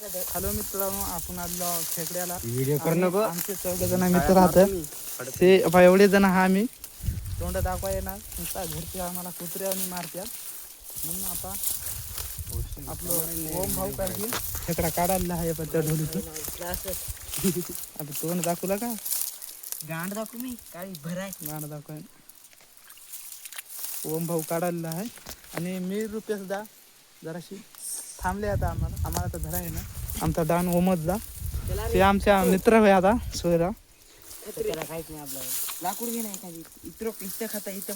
Hello मित्रांनो, आपण आलो खेकड्याला. व्हिडिओ करू नको. आमचे 14 जण मित्र राहतात. ते एवढे जण हा आम्ही तोंड दाखवा येणार नुसता घरचे आम्हाला कुत्र्याने मारत्या. म्हणून आता आपलं ओम भाऊ काय की खेकडा काढायला आहे पण त्या ढोलीतून. आता तोंड दाखवला का? गांड दाखवू मी काय भराय गांड दाखवाय. ओम भाऊ काढायला आहे आणि मी रुपये सुद्धा जराशी थांबले. आता आम्हाला तर धरा आहे ना. आमचा डान ओमजला ते आमच्या मित्र होय आता सोयरा. त्याला काहीच नाही आपल्याला. लाकूड घे नाही एखादी इथं खाता इथं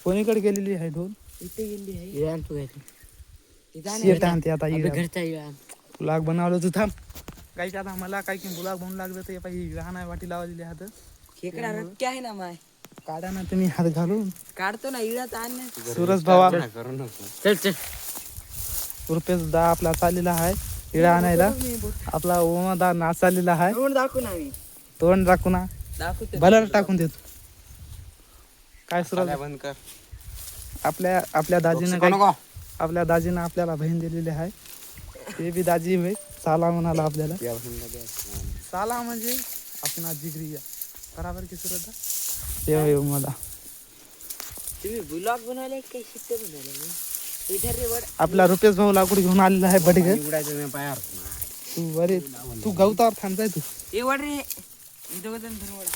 कोणीकडे गेलेली आहे ढोल? इथे गेली आहे शेट आणते आता घरचा ब्लॉग बनवलं तू थांब. काही आता मला काही की ब्लॉग बनवू लागलं तर पाहिजे लहान आहे वाटी लावलेली हात खेकडा रक्की आहे ना माय. काढा ना तुम्ही हात घालून. काढतो ना इळात आण ना. सुरज भावा चल चल रुपये सुद्धा आपला चाललेला आहे इळा आणायला. आपला ओमदा नाच चाललेला आहे. तोंड दाखवू ना मी. तोंड दाखवू ना. दाखवतो बलर टाकून देतो. काय सुरज बंद कर. आपल्या दाजीनं काय आपल्या दाजीनं आपल्याला बहीण दिलेली आहे. ते बी दाजी होय. साला म्हणाला आपल्याला. साला म्हणजे आपण जिगरी बराबर की सुरज ते होय मला. तुम्ही ब्लॉग बनवले काही शिट्टे बनवले इधर रे वड. आपला रुपेश भाऊ लाकूड घेऊन आलेला आहे बडग. उडायचं नाही पायावर. तू अरे तू गवतावर थांबताय तू. ए वड रे इथं जण धर वडा.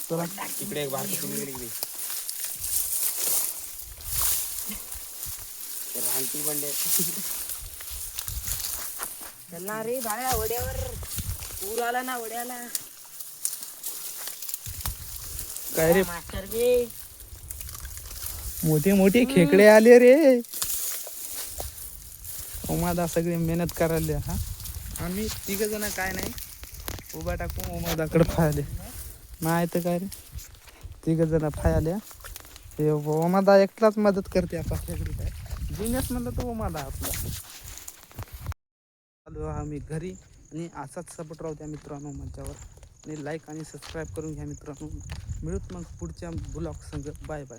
चला इकडे एक बारकी तुम्ही इकडे रानटी बंडे. चलना रे बाळा वड्यावर पूर आला ना वड्याला. काय रे मास्टर बे मोठे मोठे खेकडे आले रे. ओमादा सगळी मेहनत करायला. हा आम्ही तिघ जण काय नाही उभा टाकून ओमादाकडे फायले नाही तर काय रे तिघ जण फायल्या. हे ओमादा एकटाच मदत करते आपला खेकडी काय बिझनेस म्हणलं तर ओमादा आपला. आलो आम्ही घरी आणि असाच सपोर्ट राहू द्या मित्रांनो माझ्यावर आणि लाईक आणि सबस्क्राईब करून घ्या मित्रांनो. मिळूत मग पुढच्या ब्लॉग संग. Bye bye.